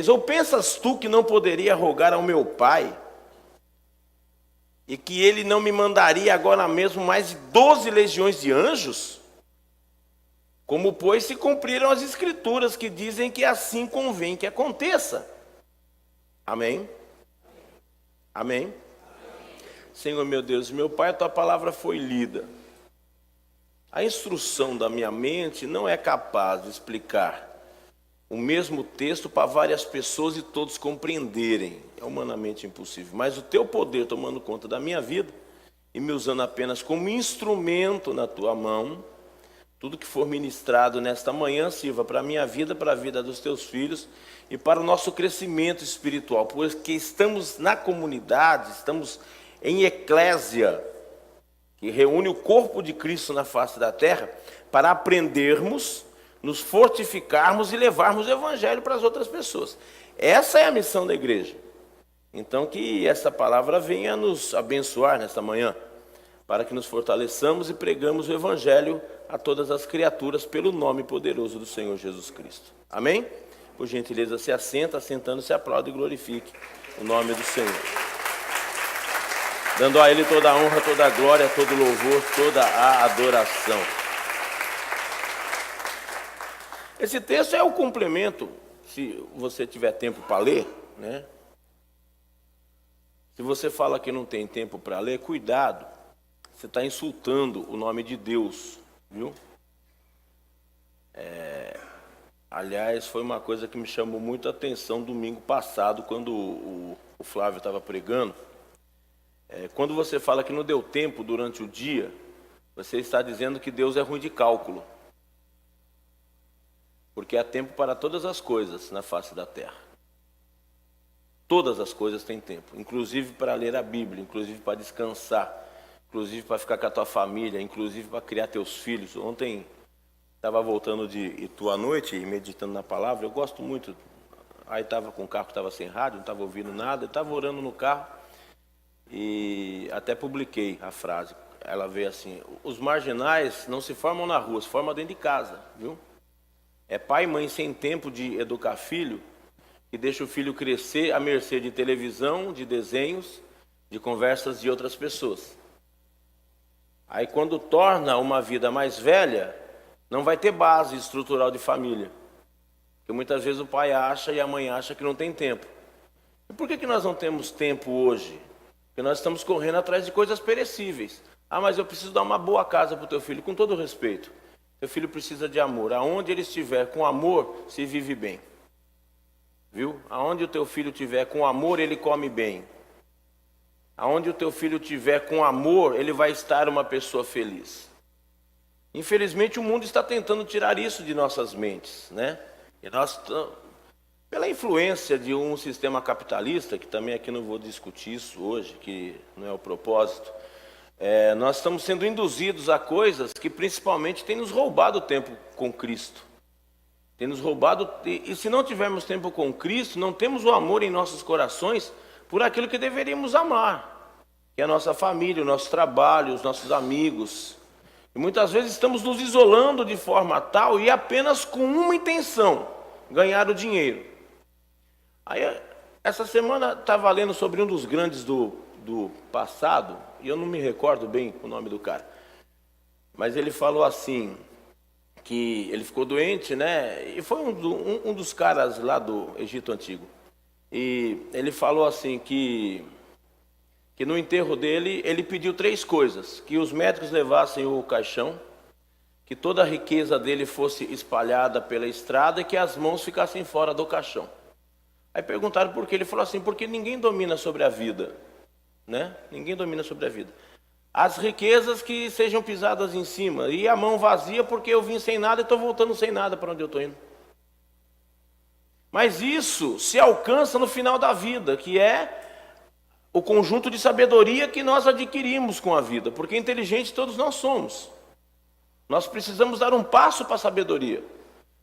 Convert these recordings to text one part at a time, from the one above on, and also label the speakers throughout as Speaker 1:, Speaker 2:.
Speaker 1: 6: ou pensas tu que não poderia rogar ao meu pai, e que ele não me mandaria agora mesmo mais de 12 legiões de anjos? Como, pois, se cumpriram as escrituras que dizem que assim convém que aconteça. Amém? Amém? Senhor meu Deus, meu Pai, a tua palavra foi lida. A instrução da minha mente não é capaz de explicar o mesmo texto para várias pessoas e todos compreenderem. É humanamente impossível. Mas o teu poder tomando conta da minha vida e me usando apenas como instrumento na tua mão, tudo que for ministrado nesta manhã sirva para a minha vida, para a vida dos teus filhos e para o nosso crescimento espiritual. Porque estamos na comunidade, estamos em eclésia, que reúne o corpo de Cristo na face da terra, para aprendermos, nos fortificarmos e levarmos o evangelho para as outras pessoas. Essa é a missão da igreja. Então que essa palavra venha nos abençoar nesta manhã, para que nos fortaleçamos e pregamos o evangelho a todas as criaturas pelo nome poderoso do Senhor Jesus Cristo. Amém? Por gentileza, se assenta, assentando, se aplaude e glorifique o nome do Senhor. Dando a Ele toda a honra, toda a glória, todo o louvor, toda a adoração. Esse texto é o complemento, se você tiver tempo para ler, né? Se você fala que não tem tempo para ler, cuidado, você está insultando o nome de Deus, viu? Aliás, foi uma coisa que me chamou muito a atenção domingo passado, quando o Flávio estava pregando. Quando você fala que não deu tempo durante o dia, você está dizendo que Deus é ruim de cálculo. Porque há tempo para todas as coisas na face da terra. Todas as coisas têm tempo, inclusive para ler a Bíblia, inclusive para descansar, inclusive para ficar com a tua família, inclusive para criar teus filhos. Ontem estava voltando de Itu à noite e meditando na palavra. Eu gosto muito. Aí estava com o carro que estava sem rádio, não estava ouvindo nada, eu estava orando no carro e até publiquei a frase. Ela veio assim: os marginais não se formam na rua, se formam dentro de casa, viu? É pai e mãe sem tempo de educar filho, que deixa o filho crescer à mercê de televisão, de desenhos, de conversas de outras pessoas. Aí quando torna uma vida mais velha, não vai ter base estrutural de família. Porque muitas vezes o pai acha e a mãe acha que não tem tempo. E por que nós não temos tempo hoje? Porque nós estamos correndo atrás de coisas perecíveis. Ah, mas eu preciso dar uma boa casa para o teu filho, com todo respeito. Teu filho precisa de amor. Aonde ele estiver com amor, se vive bem. Viu? Aonde o teu filho estiver com amor, ele come bem. Aonde o teu filho estiver com amor, ele vai estar uma pessoa feliz. Infelizmente o mundo está tentando tirar isso de nossas mentes, né? E nós, pela influência de um sistema capitalista, que também aqui não vou discutir isso hoje, que não é o propósito, nós estamos sendo induzidos a coisas que principalmente têm nos roubado o tempo com Cristo. Tem nos roubado, e se não tivermos tempo com Cristo, não temos o amor em nossos corações por aquilo que deveríamos amar, que é a nossa família, o nosso trabalho, os nossos amigos. E muitas vezes estamos nos isolando de forma tal e apenas com uma intenção: ganhar o dinheiro. Aí, essa semana estava lendo sobre um dos grandes do passado, e eu não me recordo bem o nome do cara, mas ele falou assim, que ele ficou doente, né? E foi um dos caras lá do Egito Antigo. E ele falou assim que no enterro dele, ele pediu 3 coisas: que os médicos levassem o caixão, que toda a riqueza dele fosse espalhada pela estrada e que as mãos ficassem fora do caixão. Aí perguntaram por quê. Ele falou assim: porque ninguém domina sobre a vida, né? Ninguém domina sobre a vida. As riquezas que sejam pisadas em cima, e a mão vazia porque eu vim sem nada e estou voltando sem nada para onde eu estou indo. Mas isso se alcança no final da vida, que é o conjunto de sabedoria que nós adquirimos com a vida, porque inteligentes todos nós somos. Nós precisamos dar um passo para a sabedoria.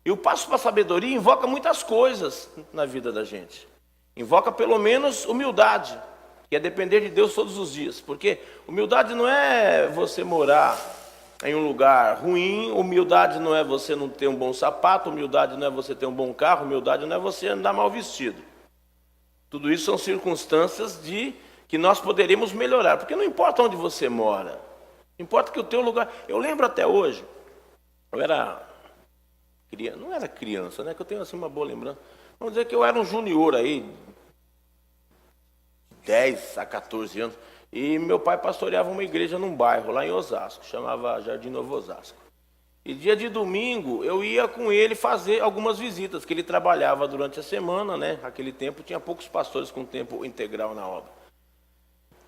Speaker 1: E o passo para a sabedoria invoca muitas coisas na vida da gente. Invoca pelo menos humildade, que é depender de Deus todos os dias. Porque humildade não é você morar em um lugar ruim. Humildade não é você não ter um bom sapato, humildade não é você ter um bom carro, humildade não é você andar mal vestido. Tudo isso são circunstâncias que nós poderíamos melhorar, porque não importa onde você mora, importa que o teu lugar... Eu lembro até hoje, eu era criança, não era criança, né, que eu tenho assim uma boa lembrança, vamos dizer que eu era um junior aí, 10 a 14 anos, e meu pai pastoreava uma igreja num bairro lá em Osasco, chamava Jardim Novo Osasco. E dia de domingo eu ia com ele fazer algumas visitas, que ele trabalhava durante a semana, né? Naquele tempo tinha poucos pastores com tempo integral na obra.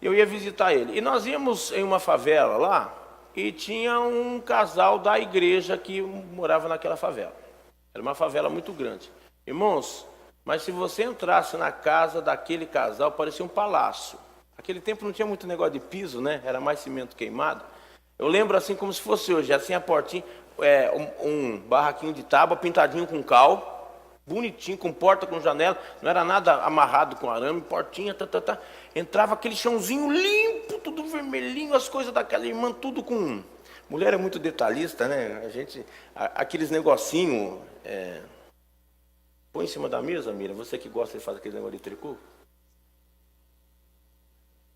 Speaker 1: Eu ia visitar ele. E nós íamos em uma favela lá, e tinha um casal da igreja que morava naquela favela. Era uma favela muito grande. Irmãos, mas se você entrasse na casa daquele casal, parecia um palácio. Naquele tempo não tinha muito negócio de piso, né? Era mais cimento queimado. Eu lembro assim como se fosse hoje, assim a portinha, um barraquinho de tábua pintadinho com cal, bonitinho, com porta, com janela, não era nada amarrado com arame, portinha, Entrava aquele chãozinho limpo, tudo vermelhinho, as coisas daquela irmã, tudo com... Mulher é muito detalhista, né? Aqueles negocinhos... Põe em cima da mesa, Mira, você que gosta de fazer aquele negócio de tricô.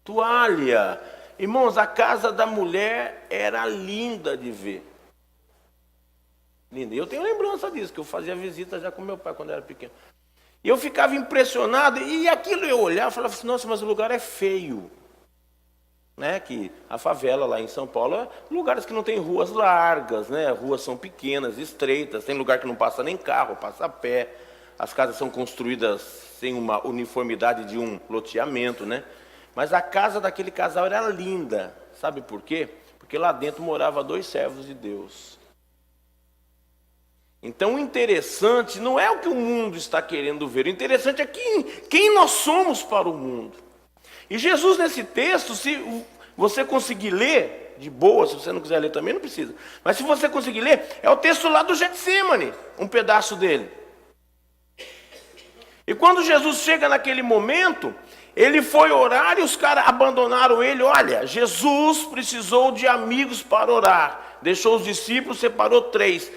Speaker 1: Toalha. Irmãos, a casa da mulher era linda de ver. Linda. E eu tenho lembrança disso, que eu fazia visita já com meu pai quando eu era pequeno. E eu ficava impressionado, e aquilo eu olhava e falava assim, nossa, mas o lugar é feio. Né? Que a favela lá em São Paulo é lugares que não tem ruas largas, né? Ruas são pequenas, estreitas, tem lugar que não passa nem carro, passa a pé. As casas são construídas sem uma uniformidade de um loteamento, né? Mas a casa daquele casal era linda. Sabe por quê? Porque lá dentro morava 2 servos de Deus. Então o interessante não é o que o mundo está querendo ver. O interessante é quem nós somos para o mundo. E Jesus nesse texto, se você conseguir ler, de boa, se você não quiser ler também não precisa. Mas se você conseguir ler, é o texto lá do Getsemane, um pedaço dele. E quando Jesus chega naquele momento, ele foi orar e os caras abandonaram ele. Olha, Jesus precisou de amigos para orar. Deixou os discípulos, separou 3.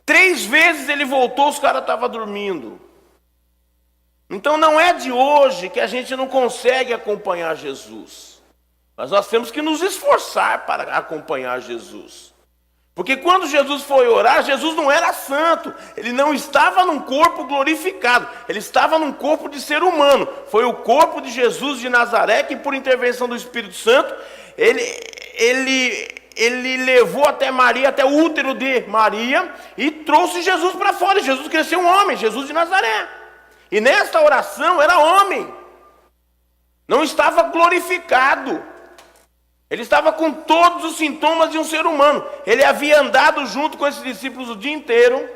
Speaker 1: 3 vezes ele voltou, os caras estavam dormindo. Então não é de hoje que a gente não consegue acompanhar Jesus. Mas nós temos que nos esforçar para acompanhar Jesus. Porque quando Jesus foi orar, Jesus não era santo. Ele não estava num corpo glorificado. Ele estava num corpo de ser humano. Foi o corpo de Jesus de Nazaré que, por intervenção do Espírito Santo, ele levou até Maria, até o útero de Maria, e trouxe Jesus para fora. Jesus cresceu um homem, Jesus de Nazaré. E nesta oração era homem. Não estava glorificado. Ele estava com todos os sintomas de um ser humano. Ele havia andado junto com esses discípulos o dia inteiro.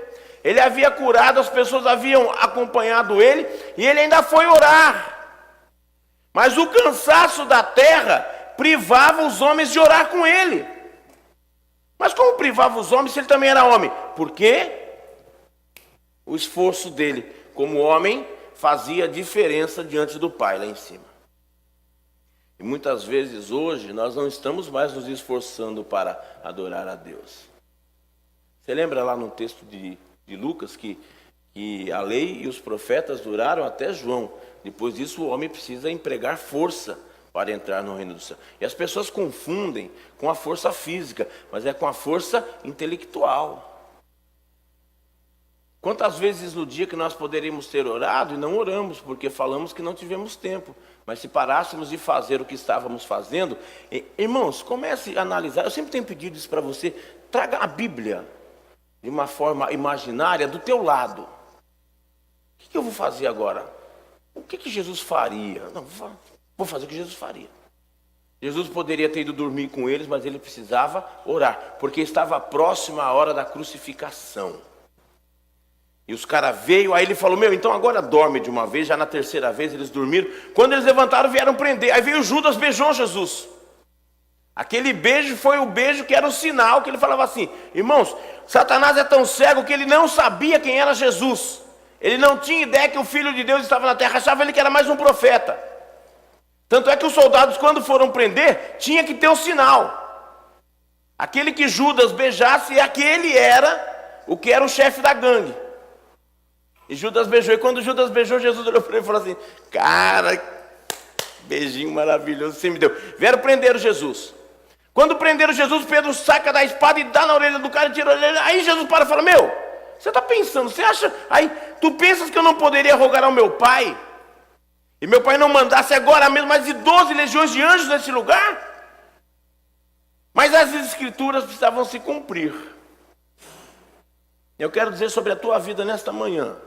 Speaker 1: Ele havia curado, as pessoas haviam acompanhado ele. E ele ainda foi orar. Mas o cansaço da terra privava os homens de orar com ele. Mas como privava os homens se ele também era homem? Porque o esforço dele como homem fazia diferença diante do Pai lá em cima. E muitas vezes hoje nós não estamos mais nos esforçando para adorar a Deus. Você lembra lá no texto de Lucas que a lei e os profetas duraram até João. Depois disso o homem precisa empregar força para entrar no reino do céu. E as pessoas confundem com a força física, mas é com a força intelectual. Quantas vezes no dia que nós poderíamos ter orado e não oramos, porque falamos que não tivemos tempo. Mas se parássemos de fazer o que estávamos fazendo, irmãos, comece a analisar. Eu sempre tenho pedido isso para você. Traga a Bíblia de uma forma imaginária do teu lado. O que eu vou fazer agora? O que Jesus faria? Não, vou fazer o que Jesus faria. Jesus poderia ter ido dormir com eles, mas ele precisava orar, porque estava próxima a hora da crucificação. E os caras veio, aí ele falou, então agora dorme de uma vez. Já na terceira vez eles dormiram. Quando eles levantaram, vieram prender. Aí veio Judas, beijou Jesus. Aquele beijo foi o beijo que era o sinal, que ele falava assim, irmãos, Satanás é tão cego que ele não sabia quem era Jesus. Ele não tinha ideia que o Filho de Deus estava na terra, achava ele que era mais um profeta. Tanto é que os soldados, quando foram prender, tinha que ter um sinal. Aquele que Judas beijasse, aquele era o que era o chefe da gangue. E Judas beijou. E quando Judas beijou, Jesus olhou para ele e falou assim: cara, beijinho maravilhoso você me deu. Vieram prender Jesus. Quando prenderam Jesus, Pedro saca da espada e dá na orelha do cara e tira a orelha. Aí Jesus para e fala: meu, você está pensando, você acha... Aí, tu pensas que eu não poderia rogar ao meu pai? E meu pai não mandasse agora mesmo mais de 12 legiões de anjos nesse lugar? Mas as escrituras precisavam se cumprir. Eu quero dizer sobre a tua vida nesta manhã.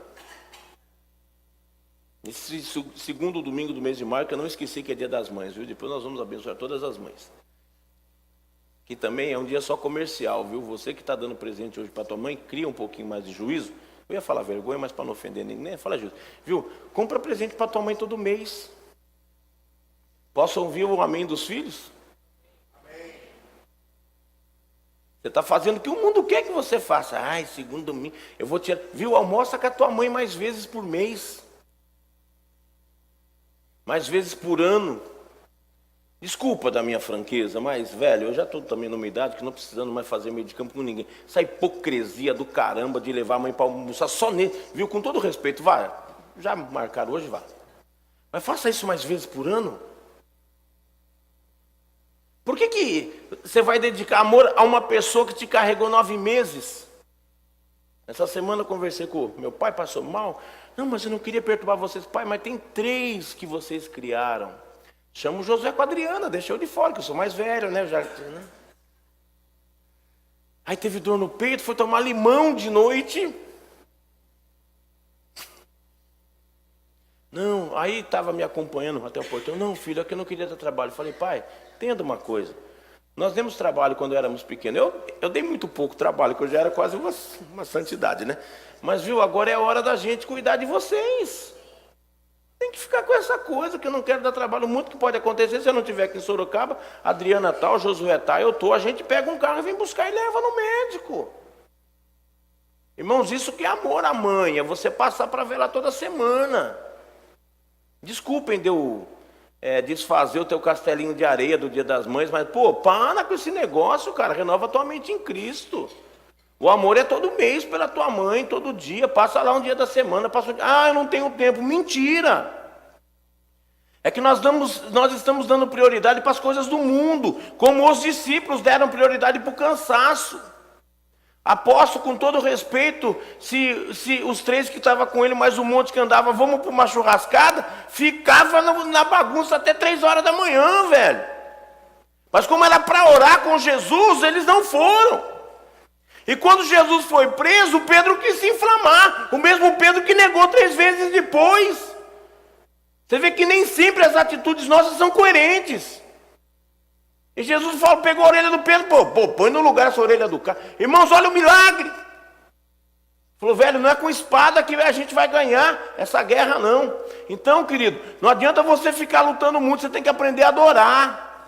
Speaker 1: Esse segundo domingo do mês de maio, que eu não esqueci que é dia das mães, viu? Depois nós vamos abençoar todas as mães. Que também é um dia só comercial, viu? Você que está dando presente hoje para tua mãe, cria um pouquinho mais de juízo. Eu ia falar vergonha, mas para não ofender ninguém, fala justo. Viu? Compra presente para tua mãe todo mês. Posso ouvir o amém dos filhos? Amém. Você está fazendo o que o mundo quer que você faça. Ai, segundo domingo, eu vou tirar. Viu? Almoça com a tua mãe mais vezes por mês. Mais vezes por ano. Desculpa da minha franqueza, mas, velho, eu já estou também numa idade que não precisando mais fazer meio de campo com ninguém. Essa hipocrisia do caramba de levar a mãe para almoçar só nele, viu? Com todo respeito, vai, já marcaram hoje, vá. Mas faça isso mais vezes por ano. Por que você vai dedicar amor a uma pessoa que te carregou 9 meses? Essa semana eu conversei com meu pai, passou mal. Não, mas eu não queria perturbar vocês. Pai, mas tem 3 que vocês criaram. Chamo o Josué com a Adriana, deixa eu de fora, que eu sou mais velho, né? Aí teve dor no peito, foi tomar limão de noite. Não, aí estava me acompanhando até o portão. Não, filho, é que eu não queria dar trabalho. Falei: pai, entenda uma coisa. Nós demos trabalho quando éramos pequenos. Eu dei muito pouco trabalho, porque eu já era quase uma santidade, né? Mas, viu, agora é a hora da gente cuidar de vocês. Tem que ficar com essa coisa, que eu não quero dar trabalho. Muito que pode acontecer se eu não estiver aqui em Sorocaba, a Adriana tá, o Josué tá, eu tô, a gente pega um carro e vem buscar e leva no médico. Irmãos, isso que é amor à mãe, é você passar para ver lá toda semana. Desculpem de eu desfazer o teu castelinho de areia do Dia das Mães, mas, pô, para com esse negócio, cara, renova tua mente em Cristo. O amor é todo mês pela tua mãe, todo dia. Passa lá um dia da semana. Eu não tenho tempo. Mentira! É que nós estamos dando prioridade para as coisas do mundo, como os discípulos deram prioridade para o cansaço. Aposto, com todo respeito, se os 3 que estavam com ele, mais um monte que andava, vamos para uma churrascada, ficava na bagunça até 3 horas da manhã, velho. Mas como era para orar com Jesus, eles não foram. E quando Jesus foi preso, Pedro quis se inflamar. O mesmo Pedro que negou 3 vezes depois. Você vê que nem sempre as atitudes nossas são coerentes. E Jesus pegou a orelha do Pedro. Põe no lugar essa orelha do cara. Irmãos, olha o milagre. Falou: velho, não é com espada que a gente vai ganhar essa guerra, não. Então, querido, não adianta você ficar lutando muito. Você tem que aprender a adorar.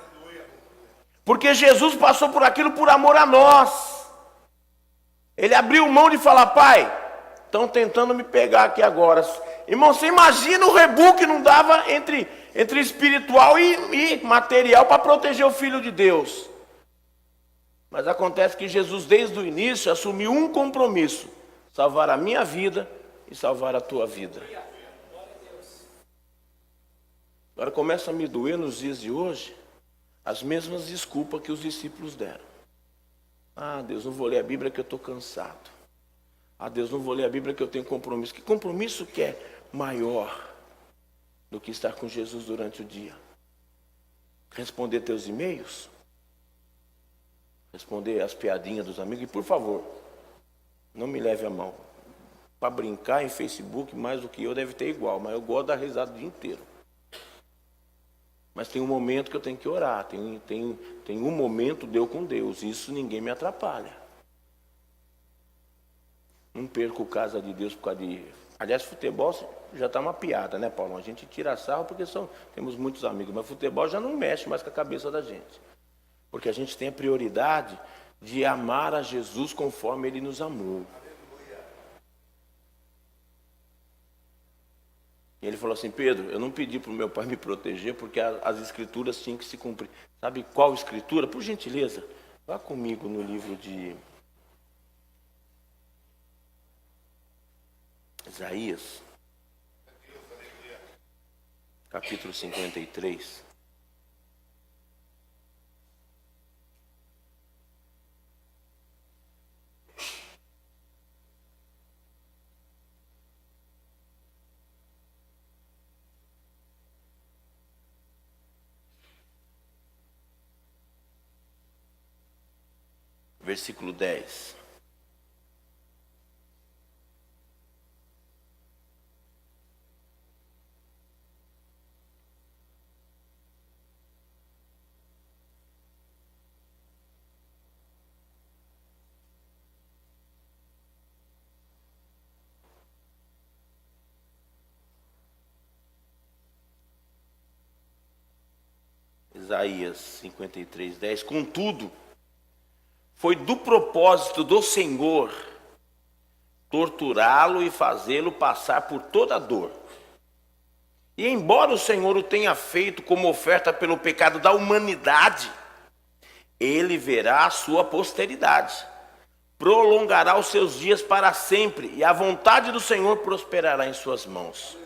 Speaker 1: Porque Jesus passou por aquilo por amor a nós. Ele abriu mão de falar: pai, estão tentando me pegar aqui agora. Irmão, você imagina o rebu que não dava entre espiritual e material para proteger o Filho de Deus. Mas acontece que Jesus, desde o início, assumiu um compromisso: salvar a minha vida e salvar a tua vida. Agora começa a me doer nos dias de hoje as mesmas desculpas que os discípulos deram. Ah, Deus, não vou ler a Bíblia que eu estou cansado. Ah, Deus, não vou ler a Bíblia que eu tenho compromisso. Que compromisso que é maior do que estar com Jesus durante o dia? Responder teus e-mails? Responder as piadinhas dos amigos? E, por favor, não me leve a mão. Para brincar em Facebook, mais do que eu, deve ter igual. Mas eu gosto da risada o dia inteiro. Mas tem um momento que eu tenho que orar, tem um momento de eu com Deus, isso ninguém me atrapalha. Não perco casa de Deus por causa de... Aliás, futebol já está uma piada, né, Paulo? A gente tira sarro porque temos muitos amigos, mas futebol já não mexe mais com a cabeça da gente. Porque a gente tem a prioridade de amar a Jesus conforme Ele nos amou. E ele falou assim: Pedro, eu não pedi para o meu pai me proteger porque as escrituras tinham que se cumprir. Sabe qual escritura? Por gentileza, Vá comigo no livro de Isaías, capítulo 53. Versículo 10. Isaías 53, 10. Contudo, foi do propósito do Senhor torturá-lo e fazê-lo passar por toda a dor. E embora o Senhor o tenha feito como oferta pelo pecado da humanidade, ele verá a sua posteridade, prolongará os seus dias para sempre, e a vontade do Senhor prosperará em suas mãos.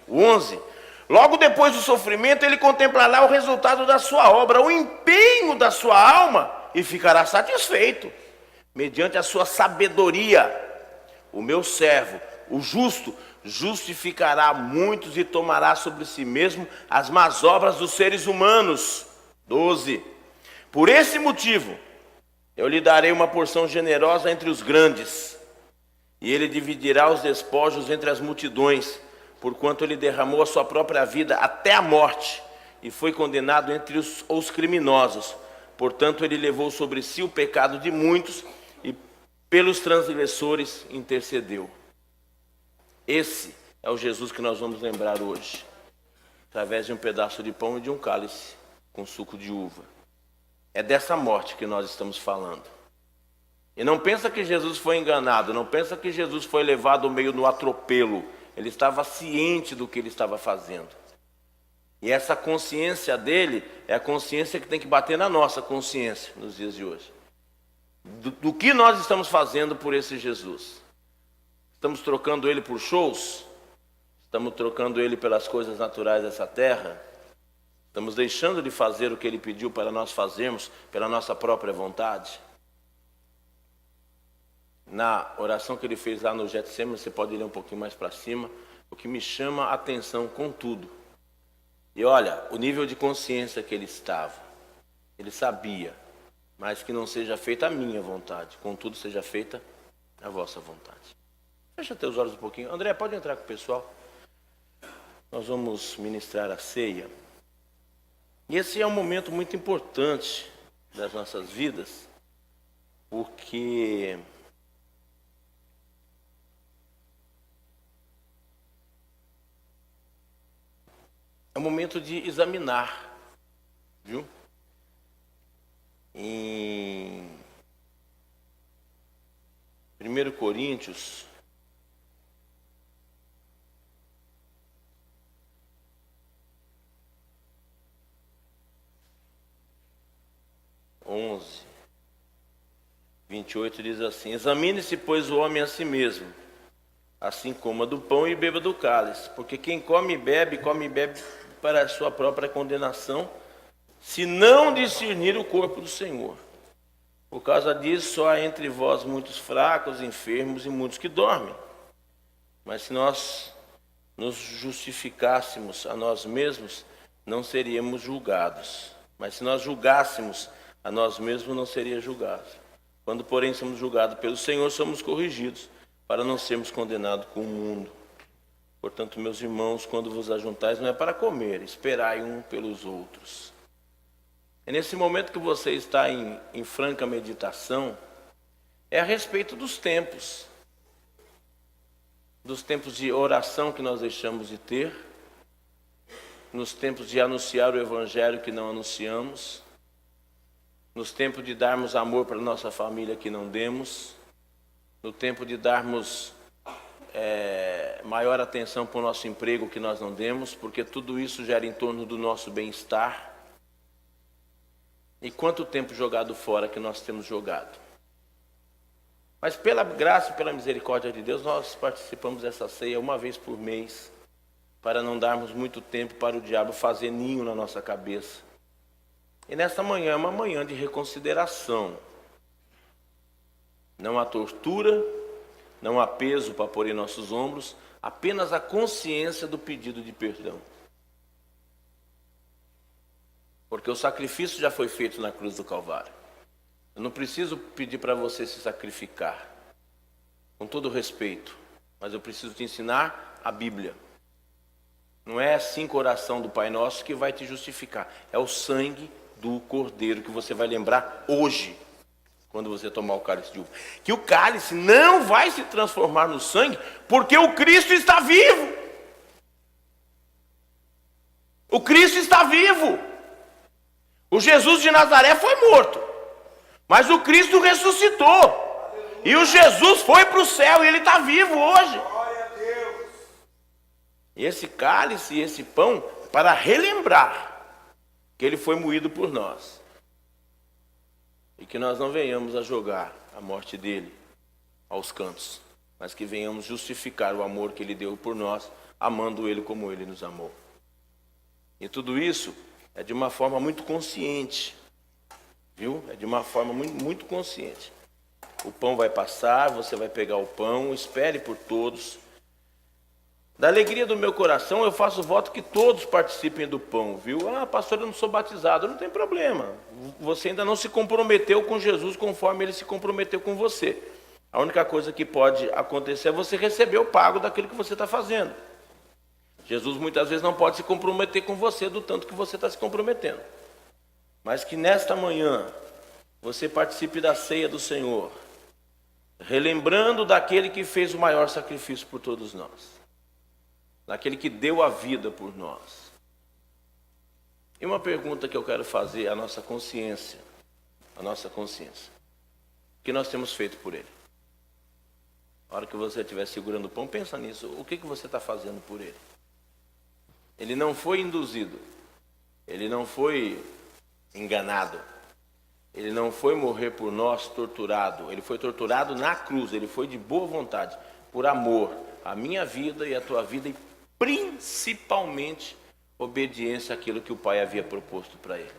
Speaker 1: 11. Logo depois do sofrimento, ele contemplará o resultado da sua obra, o empenho da sua alma, e ficará satisfeito, mediante a sua sabedoria. O meu servo, o justo, justificará muitos e tomará sobre si mesmo as más obras dos seres humanos. 12. Por esse motivo, eu lhe darei uma porção generosa entre os grandes, e ele dividirá os despojos entre as multidões, porquanto ele derramou a sua própria vida até a morte, e foi condenado entre os criminosos. Portanto, ele levou sobre si o pecado de muitos, e pelos transgressores intercedeu. Esse é o Jesus que nós vamos lembrar hoje, através de um pedaço de pão e de um cálice com suco de uva. É dessa morte que nós estamos falando. E não pensa que Jesus foi enganado, não pensa que Jesus foi levado meio no atropelo. Ele estava ciente do que ele estava fazendo. E essa consciência dele é a consciência que tem que bater na nossa consciência nos dias de hoje. Do que nós estamos fazendo por esse Jesus? Estamos trocando ele por shows? Estamos trocando ele pelas coisas naturais dessa terra? Estamos deixando de fazer o que ele pediu para nós fazermos pela nossa própria vontade? Na oração que ele fez lá no Getsemane, você pode ler um pouquinho mais para cima, o que me chama a atenção com tudo. E olha, o nível de consciência que ele estava. Ele sabia, mas que não seja feita a minha vontade, contudo seja feita a vossa vontade. Fecha teus olhos um pouquinho. André, pode entrar com o pessoal. Nós vamos ministrar a ceia. E esse é um momento muito importante das nossas vidas, porque é um momento de examinar, viu? Em 1 Coríntios, onze, 28 diz assim: examine-se, pois, o homem a si mesmo, assim coma do pão e beba do cálice, porque quem come e bebe para a sua própria condenação, se não discernir o corpo do Senhor. Por causa disso, só há entre vós muitos fracos, enfermos e muitos que dormem. Mas se nós nos justificássemos a nós mesmos, não seríamos julgados. Mas se nós julgássemos a nós mesmos, não seria julgados. Quando, porém, somos julgados pelo Senhor, somos corrigidos, para não sermos condenados com o mundo. Portanto, meus irmãos, quando vos ajuntais, não é para comer, esperai um pelos outros. É nesse momento que você está em franca meditação, é a respeito dos tempos de oração que nós deixamos de ter, nos tempos de anunciar o Evangelho que não anunciamos, nos tempos de darmos amor para a nossa família que não demos, no tempo de darmos maior atenção para o nosso emprego que nós não demos, porque tudo isso gera em torno do nosso bem-estar. E quanto tempo jogado fora que nós temos jogado. Mas pela graça e pela misericórdia de Deus, nós participamos dessa ceia uma vez por mês, para não darmos muito tempo para o diabo fazer ninho na nossa cabeça. E nesta manhã é uma manhã de reconsideração. Não há tortura, não há peso para pôr em nossos ombros, apenas a consciência do pedido de perdão. Porque o sacrifício já foi feito na cruz do Calvário. Eu não preciso pedir para você se sacrificar, com todo respeito, mas eu preciso te ensinar a Bíblia. Não é 5 orações do Pai Nosso que vai te justificar, é o sangue do Cordeiro que você vai lembrar hoje, quando você tomar o cálice de uva. Que o cálice não vai se transformar no sangue, porque o Cristo está vivo. O Cristo está vivo. O Jesus de Nazaré foi morto, mas o Cristo ressuscitou. E o Jesus foi para o céu e ele está vivo hoje. E esse cálice e esse pão, para relembrar que ele foi moído por nós. E que nós não venhamos a jogar a morte dele aos cantos, mas que venhamos justificar o amor que ele deu por nós, amando ele como ele nos amou. E tudo isso é de uma forma muito consciente, viu? É de uma forma muito consciente. O pão vai passar, você vai pegar o pão, espere por todos. Da alegria do meu coração, eu faço voto que todos participem do pão, viu? Ah, pastor, eu não sou batizado. Não tem problema. Você ainda não se comprometeu com Jesus conforme ele se comprometeu com você. A única coisa que pode acontecer é você receber o pago daquilo que você está fazendo. Jesus muitas vezes não pode se comprometer com você do tanto que você está se comprometendo. Mas que nesta manhã você participe da ceia do Senhor, relembrando daquele que fez o maior sacrifício por todos nós. Daquele que deu a vida por nós. E uma pergunta que eu quero fazer à nossa consciência. A nossa consciência. O que nós temos feito por ele? Na hora que você estiver segurando o pão, pensa nisso. O que você está fazendo por ele? Ele não foi induzido. Ele não foi enganado. Ele não foi morrer por nós torturado. Ele foi torturado na cruz. Ele foi de boa vontade. Por amor. A minha vida e a tua vida, e principalmente obediência àquilo que o Pai havia proposto para ele.